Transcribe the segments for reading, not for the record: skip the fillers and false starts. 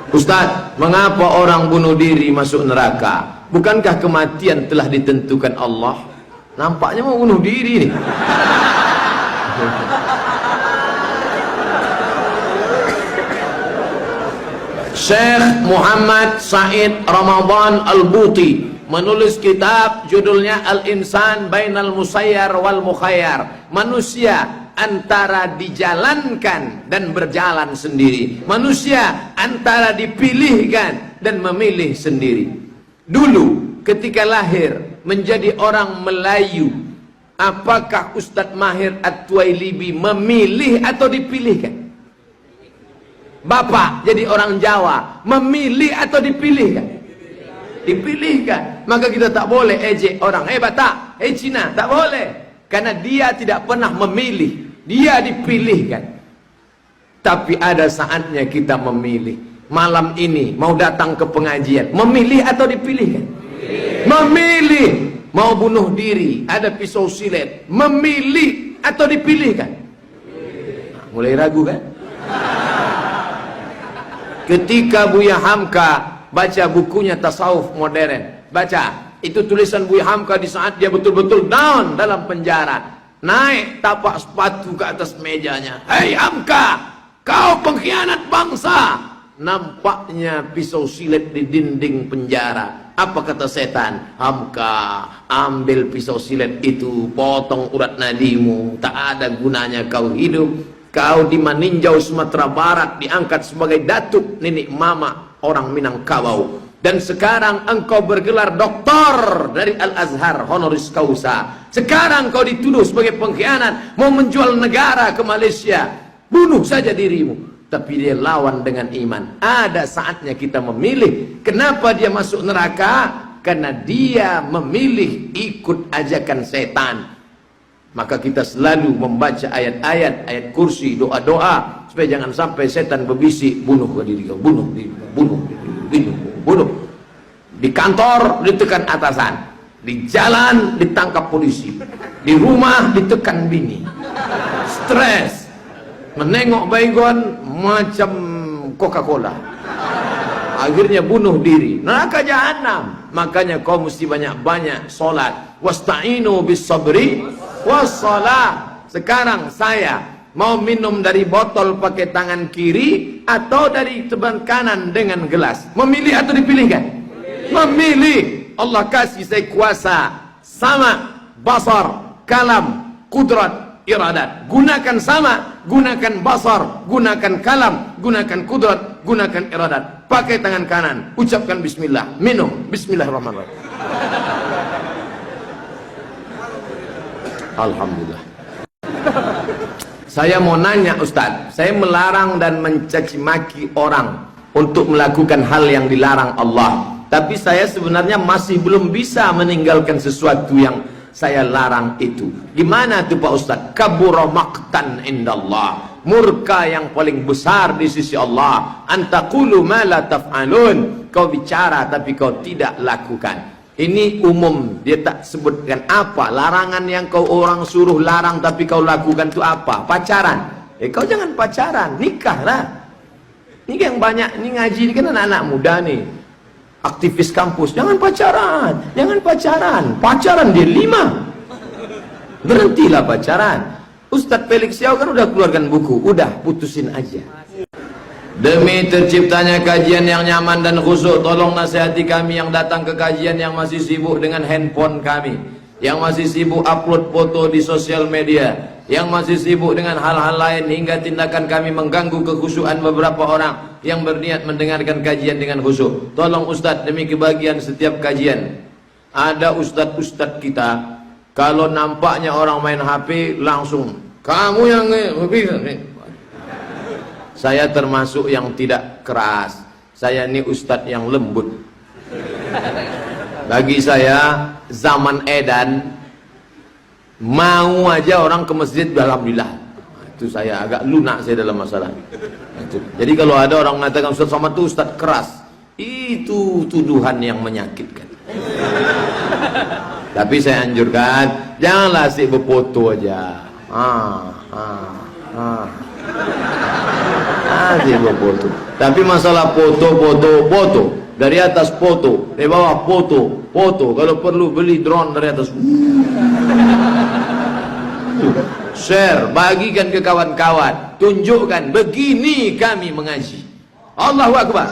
Ustaz, mengapa orang bunuh diri masuk neraka? Bukankah kematian telah ditentukan Allah? Nampaknya mau bunuh diri nih. Syekh Muhammad Said Ramadan Al-Buti menulis kitab judulnya Al-Insan Bainal Musayyar wal Mukhayyar. Manusia antara dijalankan dan berjalan sendiri. Manusia antara dipilihkan dan memilih sendiri. Dulu ketika lahir menjadi orang Melayu, apakah Ustadz Mahir At-Tuwailibi memilih atau dipilihkan? Bapak jadi orang Jawa, memilih atau dipilihkan? Dipilihkan. Maka kita tak boleh ejek orang, Batak, Cina, tak boleh. Karena dia tidak pernah memilih, dia dipilihkan. Tapi ada saatnya kita memilih. Malam ini mau datang ke pengajian, memilih atau dipilihkan? Memilih. Mau bunuh diri, ada pisau silet, memilih atau dipilihkan? Nah, mulai ragu kan? Ketika Buya Hamka baca bukunya Tasawuf Modern, baca itu tulisan Buya Hamka di saat dia betul-betul down dalam penjara, naik tapak sepatu ke atas mejanya, "Hei Hamka, kau pengkhianat bangsa!" Nampaknya pisau silet di dinding penjara. Apa kata setan? "Hamka, ambil pisau silet itu, potong urat nadimu, tak ada gunanya kau hidup. Kau di Maninjau, Sumatera Barat, diangkat sebagai datuk nenek mama orang Minangkabau. Dan sekarang engkau bergelar doktor dari Al-Azhar honoris causa. Sekarang kau dituduh sebagai pengkhianat, mau menjual negara ke Malaysia. Bunuh saja dirimu." Tapi dia lawan dengan iman. Ada saatnya kita memilih. Kenapa dia masuk neraka? Karena dia memilih ikut ajakan setan. Maka kita selalu membaca ayat-ayat, ayat kursi, doa-doa, supaya jangan sampai setan berbisik, "Bunuh diri kau, bunuh diri, bunuh, bunuh." Di kantor ditekan atasan, di jalan ditangkap polisi, di rumah ditekan bini, stres, menengok baygon macam Coca-Cola, akhirnya bunuh diri, neraka jahanam. Makanya kau mesti banyak-banyak sholat. Wasta'inu bis sabri wassalah. Sekarang saya mau minum dari botol pakai tangan kiri atau dari teban kanan dengan gelas, memilih atau dipilihkan? Memilih. Allah kasih saya kuasa sama, basar, kalam, kudrat, iradat. Gunakan sama, gunakan basar, gunakan kalam, gunakan kudrat, gunakan iradat. Pakai tangan kanan, ucapkan bismillah, minum bismillahirrahmanirrahim. Alhamdulillah. Saya mau nanya Ustaz, saya melarang dan mencaci maki orang untuk melakukan hal yang dilarang Allah, tapi saya sebenarnya masih belum bisa meninggalkan sesuatu yang saya larang itu. Gimana tuh Pak Ustaz? Kabura maqtan indallah, murka yang paling besar di sisi Allah. Antaqulu ma la taf'alun, kau bicara tapi kau tidak lakukan. Ini umum, dia tak sebutkan apa larangan yang kau orang suruh larang tapi kau lakukan itu apa? Pacaran. Kau jangan pacaran, nikahlah. Ini yang banyak, ini ngaji ini kan anak-anak muda nih, aktivis kampus. Jangan pacaran, jangan pacaran. Pacaran dia 5. Berhentilah pacaran. Ustadz Felix Yao kan udah keluarkan buku, udah putusin aja. Demi terciptanya kajian yang nyaman dan khusyuk, tolong nasihati kami yang datang ke kajian yang masih sibuk dengan handphone kami, yang masih sibuk upload foto di sosial media, yang masih sibuk dengan hal-hal lain hingga tindakan kami mengganggu kekhusyukan beberapa orang yang berniat mendengarkan kajian dengan khusyuk. Tolong Ustadz, demi kebahagiaan setiap kajian. Ada ustadz-ustadz kita, kalau nampaknya orang main HP langsung, "Kamu yang Saya termasuk yang tidak keras. Saya ini ustadz yang lembut. Bagi saya zaman edan, mau aja orang ke masjid, alhamdulillah. Itu saya agak lunak saya dalam masalah itu. Jadi kalau ada orang mengatakan Ustadz Somad itu ustadz keras, itu tuduhan yang menyakitkan. Tapi saya anjurkan, janganlah asik berfoto aja. Masih foto. Tapi masalah foto. Dari atas foto, dari bawah foto. Kalau perlu beli drone dari atas. Share, bagikan ke kawan-kawan. Tunjukkan, begini kami mengaji. Allahu Akbar.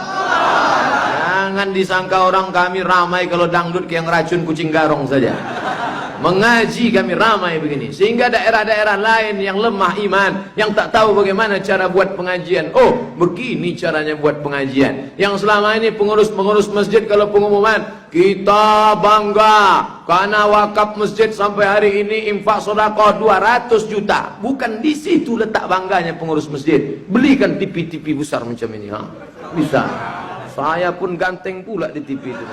Jangan disangka orang kami ramai kalau dangdut kayak racun kucing garong saja. Mengaji kami ramai begini, sehingga daerah-daerah lain yang lemah iman, yang tak tahu bagaimana cara buat pengajian, oh begini caranya buat pengajian. Yang selama ini pengurus masjid kalau pengumuman, kita bangga karena wakaf masjid sampai hari ini infak sedekah 200 juta. Bukan di situ letak bangganya pengurus masjid. Belikan TV besar macam ini, ha? Bisa. Saya pun ganteng pula di TV itu.